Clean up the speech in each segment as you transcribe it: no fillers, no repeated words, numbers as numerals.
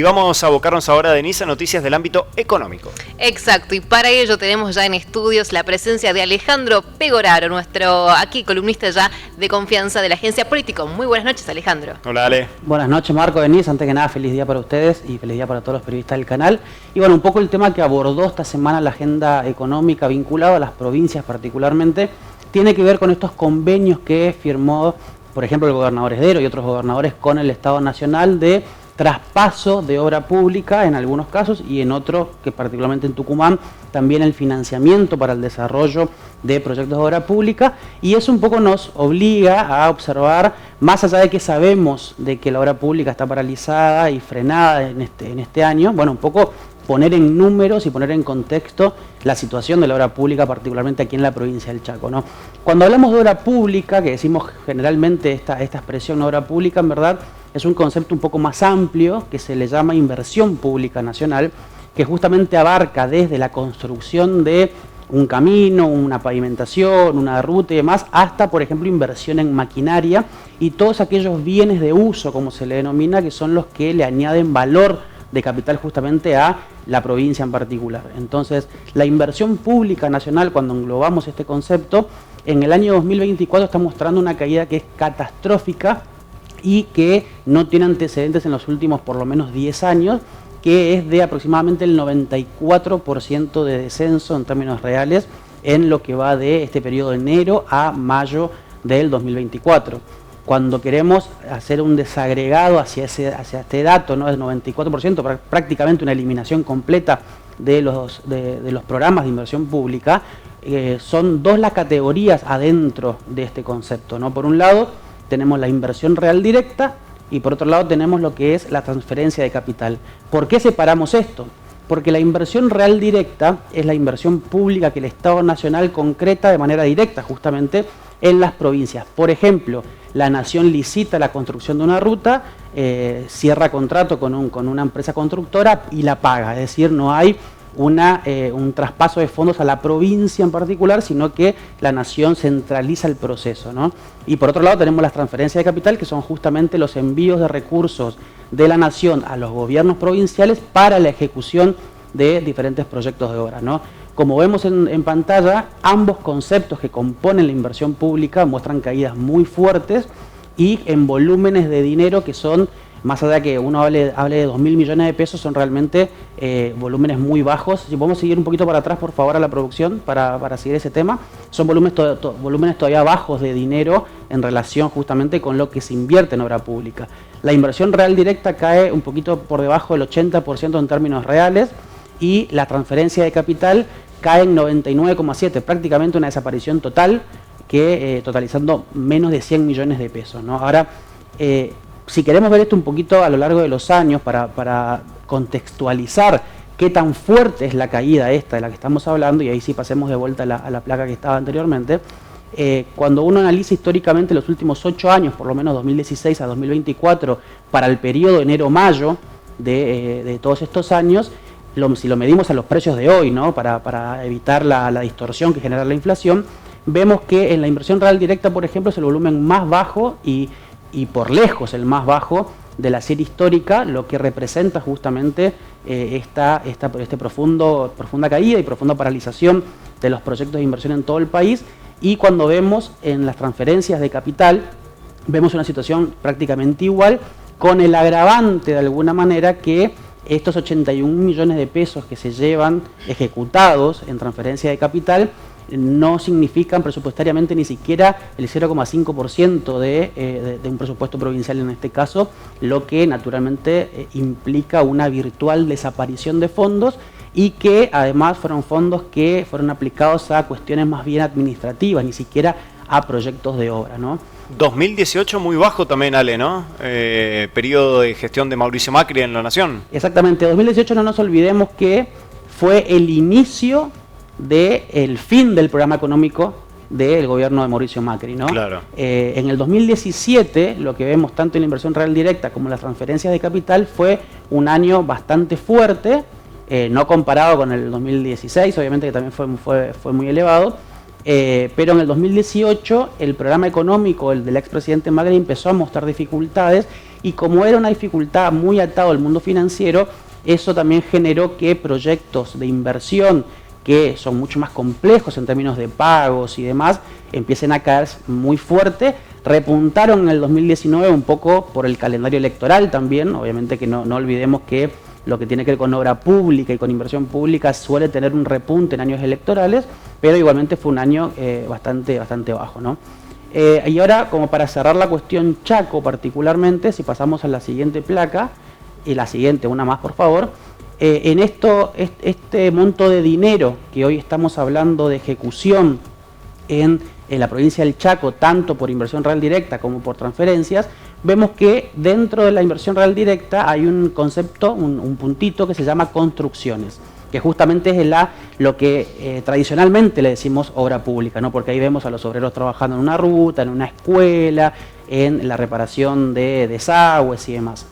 Y vamos a abocarnos ahora, Denise, a noticias del ámbito económico. Exacto, y para ello tenemos ya en estudios la presencia de Alejandro Pegoraro, nuestro aquí columnista ya de confianza de la agencia Político. Muy buenas noches, Alejandro. Hola, Ale. Buenas noches, Marco, Denise. Antes que nada, feliz día para ustedes y feliz día para todos los periodistas del canal. Y bueno, un poco el tema que abordó esta semana la agenda económica vinculada a las provincias particularmente, tiene que ver con estos convenios que firmó, por ejemplo, el gobernador Esdero y otros gobernadores con el Estado Nacional de traspaso de obra pública en algunos casos y en otros, que particularmente en Tucumán, también el financiamiento para el desarrollo de proyectos de obra pública, y eso un poco nos obliga a observar, más allá de que sabemos de que la obra pública está paralizada y frenada en este año, bueno, un poco poner en números y poner en contexto la situación de la obra pública, particularmente aquí en la provincia del Chaco, ¿no? Cuando hablamos de obra pública, que decimos generalmente esta expresión obra pública, en verdad es un concepto un poco más amplio que se le llama inversión pública nacional, que justamente abarca desde la construcción de un camino, una pavimentación, una ruta y demás, hasta, por ejemplo, inversión en maquinaria y todos aquellos bienes de uso, como se le denomina, que son los que le añaden valor de capital justamente a la provincia en particular. Entonces, la inversión pública nacional, cuando englobamos este concepto, en el año 2024 está mostrando una caída que es catastrófica y que no tiene antecedentes en los últimos por lo menos 10 años, que es de aproximadamente el 94% de descenso en términos reales en lo que va de este periodo de enero a mayo del 2024. Cuando queremos hacer un desagregado hacia este dato, ¿no? Del 94%, prácticamente una eliminación completa de los programas de inversión pública, son dos las categorías adentro de este concepto, ¿no? Por un lado, tenemos la inversión real directa y por otro lado tenemos lo que es la transferencia de capital. ¿Por qué separamos esto? Porque la inversión real directa es la inversión pública que el Estado Nacional concreta de manera directa justamente en las provincias. Por ejemplo, la Nación licita la construcción de una ruta, cierra contrato con una empresa constructora y la paga, es decir, no hay un traspaso de fondos a la provincia en particular, sino que la Nación centraliza el proceso, ¿no? Y por otro lado tenemos las transferencias de capital, que son justamente los envíos de recursos de la Nación a los gobiernos provinciales para la ejecución de diferentes proyectos de obra, ¿no? Como vemos en pantalla, ambos conceptos que componen la inversión pública muestran caídas muy fuertes y en volúmenes de dinero que son, más allá de que uno hable de 2.000 millones de pesos, son realmente volúmenes muy bajos. Si podemos seguir un poquito para atrás, por favor, a la producción para seguir ese tema. Son volúmenes todavía bajos de dinero en relación justamente con lo que se invierte en obra pública. La inversión real directa cae un poquito por debajo del 80% en términos reales y la transferencia de capital cae en 99,7%, prácticamente una desaparición total, que totalizando menos de 100 millones de pesos, ¿no? Ahora, si queremos ver esto un poquito a lo largo de los años para contextualizar qué tan fuerte es la caída esta de la que estamos hablando, y ahí sí pasemos de vuelta a la placa que estaba anteriormente, cuando uno analiza históricamente los últimos 8 años, por lo menos 2016 a 2024, para el periodo enero-mayo de todos estos años, si lo medimos a los precios de hoy, ¿no? Para evitar la distorsión que genera la inflación, vemos que en la inversión real directa, por ejemplo, es el volumen más bajo y por lejos el más bajo de la serie histórica, lo que representa justamente esta profunda caída y profunda paralización de los proyectos de inversión en todo el país. Y cuando vemos en las transferencias de capital, vemos una situación prácticamente igual, con el agravante de alguna manera que estos 81 millones de pesos que se llevan ejecutados en transferencia de capital no significan presupuestariamente ni siquiera el 0,5% de un presupuesto provincial en este caso, lo que naturalmente implica una virtual desaparición de fondos y que además fueron fondos que fueron aplicados a cuestiones más bien administrativas, ni siquiera a proyectos de obra, ¿no? 2018 muy bajo también, Ale, ¿no? Periodo de gestión de Mauricio Macri en la Nación. Exactamente, 2018 no nos olvidemos que fue el inicio del fin del programa económico del gobierno de Mauricio Macri, ¿no? Claro. En el 2017, lo que vemos tanto en la inversión real directa como en las transferencias de capital fue un año bastante fuerte, no comparado con el 2016, obviamente que también fue muy elevado, pero en el 2018 el programa económico, el del expresidente Macri, empezó a mostrar dificultades y como era una dificultad muy atado al mundo financiero, eso también generó que proyectos de inversión que son mucho más complejos en términos de pagos y demás, empiecen a caer muy fuerte. Repuntaron en el 2019 un poco por el calendario electoral también, obviamente que no olvidemos que lo que tiene que ver con obra pública y con inversión pública suele tener un repunte en años electorales, pero igualmente fue un año bastante bajo, ¿no? Y ahora, como para cerrar la cuestión Chaco particularmente, si pasamos a la siguiente placa, y la siguiente, una más por favor, en este monto de dinero que hoy estamos hablando de ejecución en la provincia del Chaco, tanto por inversión real directa como por transferencias, vemos que dentro de la inversión real directa hay un concepto, un puntito que se llama construcciones, que justamente es lo que tradicionalmente le decimos obra pública, ¿no? Porque ahí vemos a los obreros trabajando en una ruta, en una escuela, en la reparación de desagües y demás.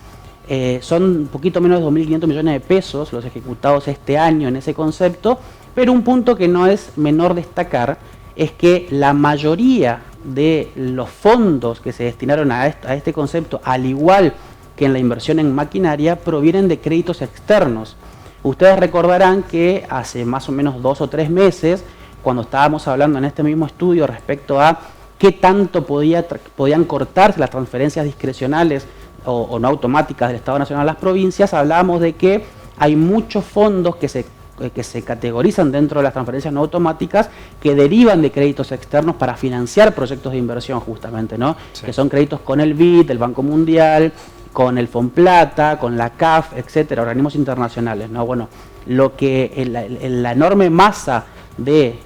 Son un poquito menos de 2.500 millones de pesos los ejecutados este año en ese concepto, pero un punto que no es menor destacar es que la mayoría de los fondos que se destinaron a este concepto, al igual que en la inversión en maquinaria, provienen de créditos externos. Ustedes recordarán que hace más o menos 2 o 3 meses, cuando estábamos hablando en este mismo estudio respecto a qué tanto podían cortarse las transferencias discrecionales o no automáticas del Estado Nacional a las provincias, hablábamos de que hay muchos fondos que se categorizan dentro de las transferencias no automáticas que derivan de créditos externos para financiar proyectos de inversión justamente, ¿no? Sí. Que son créditos con el BID, el Banco Mundial, con el Fonplata, con la CAF, etcétera, organismos internacionales, ¿no? Bueno, lo que la enorme masa de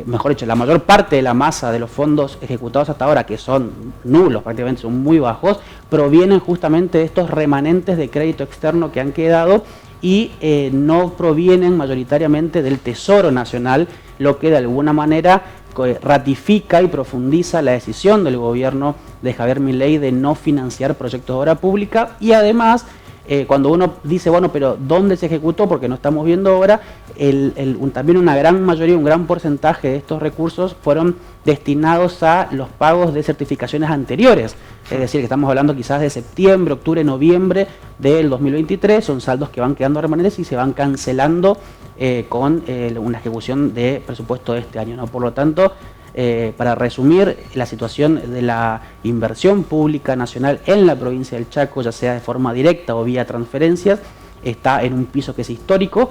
mejor dicho, la mayor parte de la masa de los fondos ejecutados hasta ahora, que son nulos, prácticamente son muy bajos, provienen justamente de estos remanentes de crédito externo que han quedado y no provienen mayoritariamente del Tesoro Nacional, lo que de alguna manera ratifica y profundiza la decisión del gobierno de Javier Milei de no financiar proyectos de obra pública. Y además, cuando uno dice, bueno, pero ¿dónde se ejecutó? Porque no estamos viendo ahora, también una gran mayoría, un gran porcentaje de estos recursos fueron destinados a los pagos de certificaciones anteriores. Es decir, que estamos hablando quizás de septiembre, octubre, noviembre del 2023, son saldos que van quedando remanentes y se van cancelando con una ejecución de presupuesto de este año, ¿no? Por lo tanto, para resumir, la situación de la inversión pública nacional en la provincia del Chaco, ya sea de forma directa o vía transferencias, está en un piso que es histórico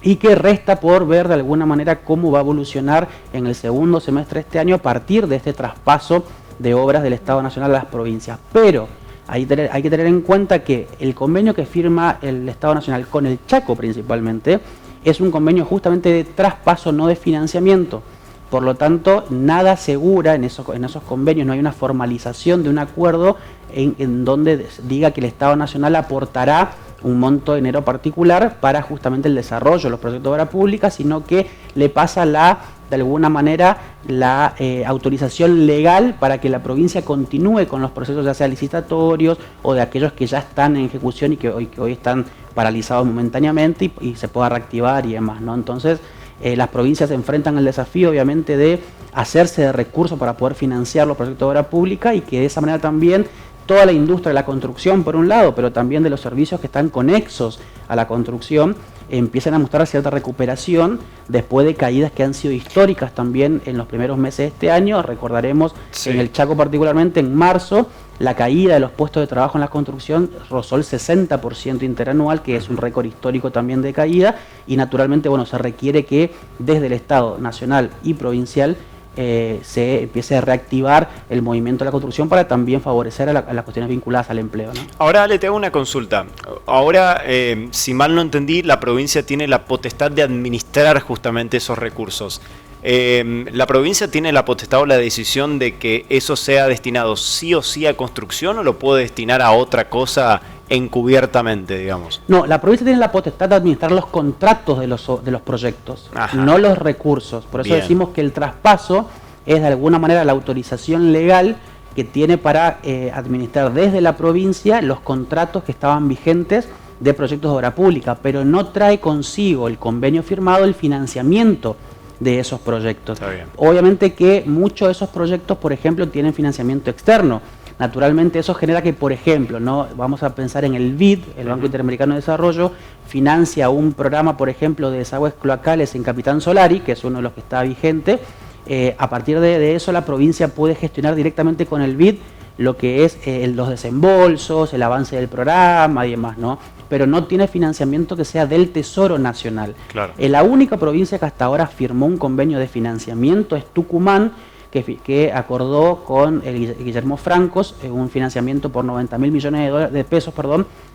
y que resta por ver de alguna manera cómo va a evolucionar en el segundo semestre de este año a partir de este traspaso de obras del Estado Nacional a las provincias. Pero hay que tener en cuenta que el convenio que firma el Estado Nacional con el Chaco principalmente es un convenio justamente de traspaso, no de financiamiento. Por lo tanto, nada asegura en esos convenios, no hay una formalización de un acuerdo en donde diga que el Estado Nacional aportará un monto de dinero particular para justamente el desarrollo de los proyectos de obra pública, sino que le pasa de alguna manera la autorización legal para que la provincia continúe con los procesos ya sea licitatorios o de aquellos que ya están en ejecución y que hoy están paralizados momentáneamente y se pueda reactivar y demás, ¿no? Entonces, las provincias se enfrentan al desafío, obviamente, de hacerse de recursos para poder financiar los proyectos de obra pública y que de esa manera también toda la industria de la construcción, por un lado, pero también de los servicios que están conexos a la construcción, empiezan a mostrar cierta recuperación después de caídas que han sido históricas también en los primeros meses de este año. Recordaremos en el Chaco particularmente, en marzo, la caída de los puestos de trabajo en la construcción rozó el 60% interanual, que es un récord histórico también de caída, y naturalmente, bueno, se requiere que desde el Estado nacional y provincial se empiece a reactivar el movimiento de la construcción para también favorecer a las cuestiones vinculadas al empleo, ¿no? Ahora, Ale, te hago una consulta. Ahora, si mal no entendí, la provincia tiene la potestad de administrar justamente esos recursos. ¿La provincia tiene la potestad o la decisión de que eso sea destinado sí o sí a construcción o lo puede destinar a otra cosa encubiertamente, digamos? No, la provincia tiene la potestad de administrar los contratos de los proyectos, no los recursos. Por eso decimos que el traspaso es de alguna manera la autorización legal que tiene para administrar desde la provincia los contratos que estaban vigentes de proyectos de obra pública, pero no trae consigo el convenio firmado el financiamiento de esos proyectos. Obviamente que muchos de esos proyectos, por ejemplo, tienen financiamiento externo. Naturalmente eso genera que, por ejemplo, ¿no? Vamos a pensar en el BID, el Banco Interamericano de Desarrollo, financia un programa, por ejemplo, de desagües cloacales en Capitán Solari, que es uno de los que está vigente. A partir de eso la provincia puede gestionar directamente con el BID lo que es los desembolsos, el avance del programa y demás, ¿no? Pero no tiene financiamiento que sea del Tesoro Nacional. Claro. La única provincia que hasta ahora firmó un convenio de financiamiento es Tucumán, que acordó con Guillermo Francos un financiamiento por 90.000 millones de pesos,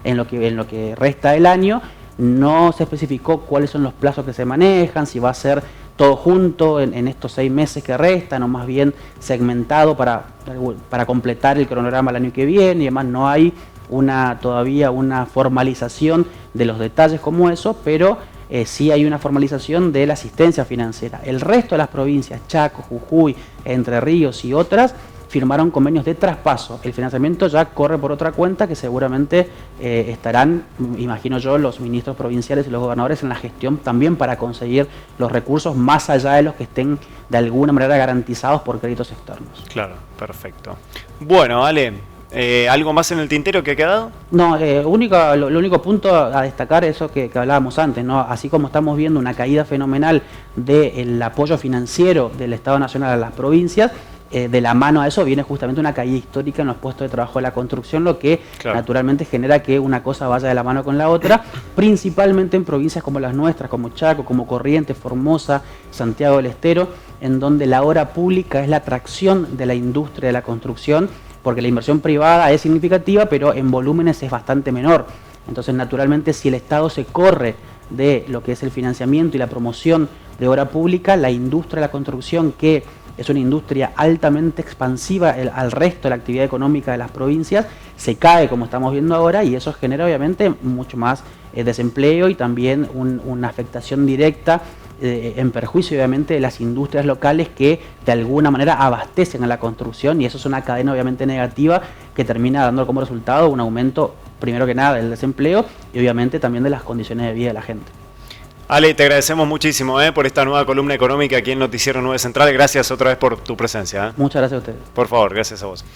en lo que resta del año. No se especificó cuáles son los plazos que se manejan, si va a ser todo junto en estos 6 meses que restan, o más bien segmentado para completar el cronograma el año que viene y demás. No hay todavía una formalización de los detalles como eso, pero sí hay una formalización de la asistencia financiera. El resto de las provincias, Chaco, Jujuy, Entre Ríos y otras, firmaron convenios de traspaso. El financiamiento ya corre por otra cuenta que seguramente estarán, imagino yo, los ministros provinciales y los gobernadores en la gestión también para conseguir los recursos más allá de los que estén de alguna manera garantizados por créditos externos. Claro, perfecto. Bueno, Ale, ¿algo más en el tintero que ha quedado? No, lo único punto a destacar es eso que hablábamos antes, ¿no? Así como estamos viendo una caída fenomenal del apoyo financiero del Estado Nacional a las provincias, de la mano a eso viene justamente una caída histórica en los puestos de trabajo de la construcción, lo que naturalmente genera que una cosa vaya de la mano con la otra, principalmente en provincias como las nuestras, como Chaco, como Corrientes, Formosa, Santiago del Estero, en donde la obra pública es la atracción de la industria de la construcción, porque la inversión privada es significativa, pero en volúmenes es bastante menor. Entonces, naturalmente, si el Estado se corre de lo que es el financiamiento y la promoción de obra pública, la industria de la construcción, que es una industria altamente expansiva al resto de la actividad económica de las provincias, se cae como estamos viendo ahora, y eso genera obviamente mucho más desempleo y también una afectación directa en perjuicio obviamente de las industrias locales que de alguna manera abastecen a la construcción, y eso es una cadena obviamente negativa que termina dando como resultado un aumento primero que nada del desempleo y obviamente también de las condiciones de vida de la gente. Ale, te agradecemos muchísimo por esta nueva columna económica aquí en Noticiero 9 Central. Gracias otra vez por tu presencia. Muchas gracias a ustedes. Por favor, gracias a vos.